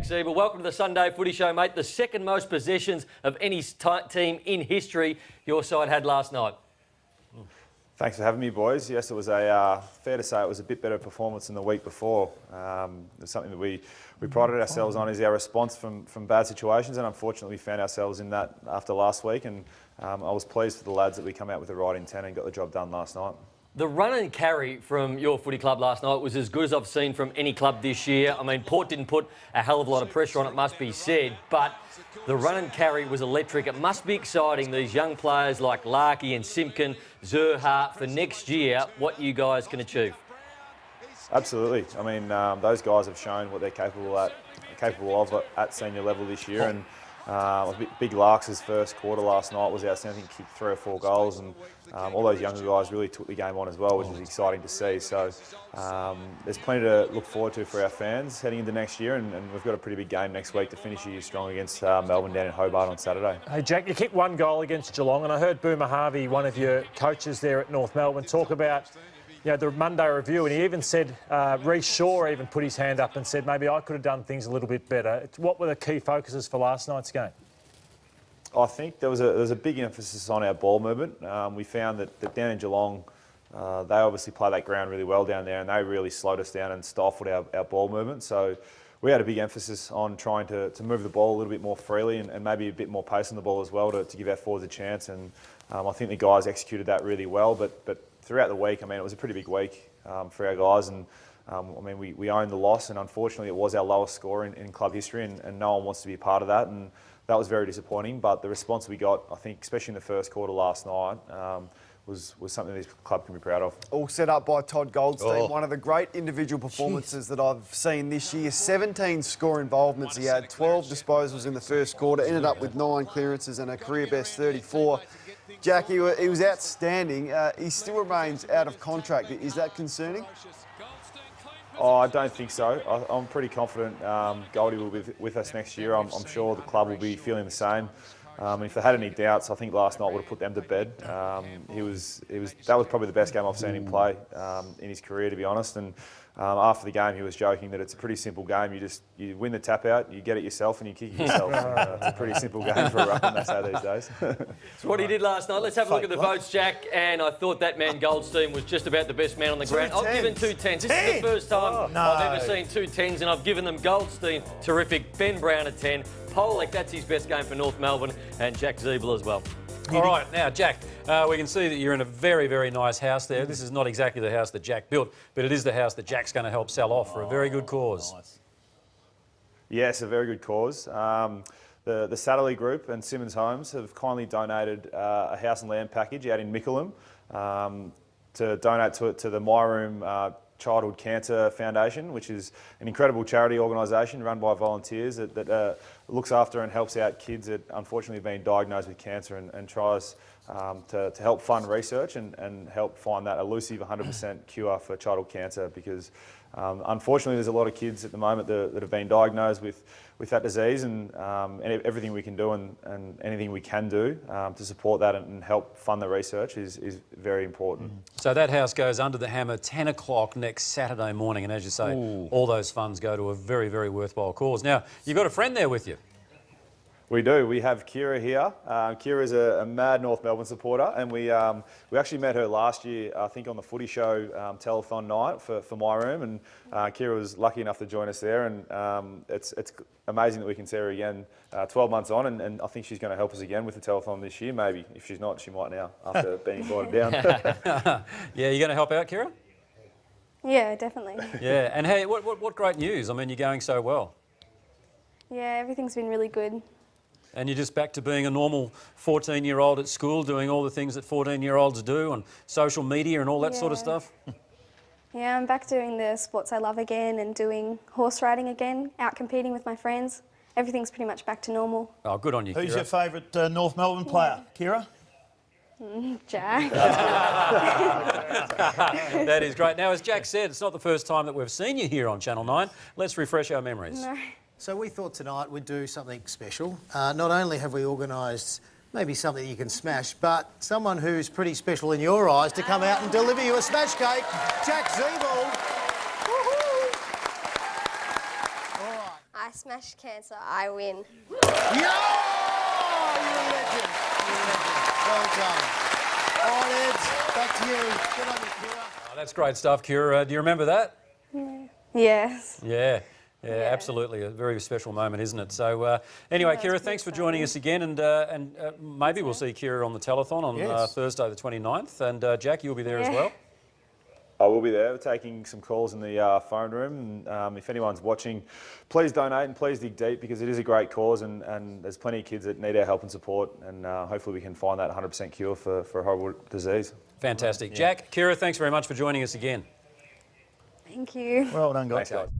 Ziebell. Welcome to the Sunday Footy Show, mate. The second most possessions of any team in history your side had last night. Thanks for having me, boys. Yes, it was fair to say it was a bit better performance than the week before. It's something that we prided ourselves on is our response from bad situations, and unfortunately we found ourselves in that after last week, and I was pleased for the lads that we come out with the right intent and got the job done last night. The run and carry from your footy club last night was as good as I've seen from any club this year. I mean, Port didn't put a hell of a lot of pressure on it, must be said, but the run and carry was electric. It must be exciting, these young players like Larkey and Simpkin, Zerha, for next year, what you guys can achieve. Absolutely. I mean, those guys have shown what they're capable of at senior level this year, and Big Larks' first quarter last night was outstanding. He kicked 3 or 4 goals, and all those younger guys really took the game on as well, which was exciting to see. So there's plenty to look forward to for our fans heading into next year, and we've got a pretty big game next week to finish the year strong against Melbourne down in Hobart on Saturday. Hey Jack, you kicked 1 goal against Geelong, and I heard Boomer Harvey, one of your coaches there at North Melbourne, talk about the Monday review, and he even said, Reece Shaw even put his hand up and said, maybe I could have done things a little bit better. What were the key focuses for last night's game? I think there was a big emphasis on our ball movement. We found that down in Geelong, they obviously play that ground really well down there, and they really slowed us down and stifled our ball movement. So we had a big emphasis on trying to move the ball a little bit more freely and maybe a bit more pace on the ball as well to give our forwards a chance. And I think the guys executed that really well. But throughout the week, I mean, it was a pretty big week for our guys, and I mean, we owned the loss, and unfortunately it was our lowest score in club history, and no one wants to be a part of that, and that was very disappointing. But the response we got, I think, especially in the first quarter last night, was something this club can be proud of. All set up by Todd Goldstein, one of the great individual performances that I've seen this year. 17 score involvements he had, 12 disposals in the first quarter, ended up with 9 clearances and a career best 34. Jack, he was outstanding. He still remains out of contract. Is that concerning? Oh, I don't think so. I'm pretty confident Goldie will be with us next year. I'm sure the club will be feeling the same. If they had any doubts, I think last night would have put them to bed. That was probably the best game I've seen him play in his career, to be honest. And after the game, he was joking that it's a pretty simple game. You win the tap out, you get it yourself, and you kick it yourself. It's a pretty simple game for a ruckman, they say these days. It's what he did last night. Let's have a look at the votes, Jack. And I thought that man Goldstein was just about the best man on the ground. I've given 2 10s. This is the first time I've ever seen 2 10s, and I've given them Goldstein, terrific. Ben Brown a 10. Pollock, that's his best game for North Melbourne, and Jack Ziebell as well. All right, now, Jack, we can see that you're in a very, very nice house there. This is not exactly the house that Jack built, but it is the house that Jack's going to help sell off for a very good cause. Nice. Yes, a very good cause. The Satterley Group and Simmons Homes have kindly donated a house and land package out in Mickleham to donate to the My Room Childhood Cancer Foundation, which is an incredible charity organisation run by volunteers that looks after and helps out kids that unfortunately have been diagnosed with cancer and tries to help fund research and help find that elusive 100% cure for childhood cancer, because unfortunately there's a lot of kids at the moment that have been diagnosed with that disease, and everything we can do and anything we can do to support that and help fund the research is very important. So that house goes under the hammer 10 o'clock next Saturday morning, and as you say, all those funds go to a very, very worthwhile cause. Now, you've got a friend there with you. We do. We have Kira here. Kira is a mad North Melbourne supporter, and we actually met her last year, I think, on the Footy Show telethon night for My Room, and Kira was lucky enough to join us there, and it's amazing that we can see her again 12 months on, and I think she's going to help us again with the telethon this year, maybe. If she's not, she might now, after being invited down. Yeah, you're going to help out, Kira? Yeah, definitely. Yeah, and hey, what great news. I mean, you're going so well. Yeah, everything's been really good. And you're just back to being a normal 14-year-old at school, doing all the things that 14-year-olds do on social media and all that sort of stuff? Yeah, I'm back doing the sports I love again and doing horse riding again, out competing with my friends. Everything's pretty much back to normal. Oh, good on you, Kira. Who's your favourite North Melbourne player, Kira? Jack. That is great. Now, as Jack said, it's not the first time that we've seen you here on Channel 9. Let's refresh our memories. No. So we thought tonight we'd do something special. Not only have we organised maybe something you can smash, but someone who's pretty special in your eyes to come out and deliver you a smash cake, Jack Ziebell. I I smash cancer, I win. Yo! You're a legend. You're a legend. Well done. All right, Ed, back to you. Good on you, Kira. Oh, that's great stuff, Kira. Do you remember that? Yes. Yeah. Yeah, absolutely. A very special moment, isn't it? So, anyway, Yeah, Kira, it's thanks for exciting. joining us again, and maybe we'll see Kira on the telethon on Yes. Thursday the 29th, and Jack, you'll be there as Yeah. well. I will be there. We're taking some calls in the phone room. And, if anyone's watching, please donate and please dig deep because it is a great cause and there's plenty of kids that need our help and support. And hopefully we can find that 100% cure for a horrible disease. Fantastic. Jack, Kira, thanks very much for joining us again. Thank you. Well done, guys. Thanks, guys.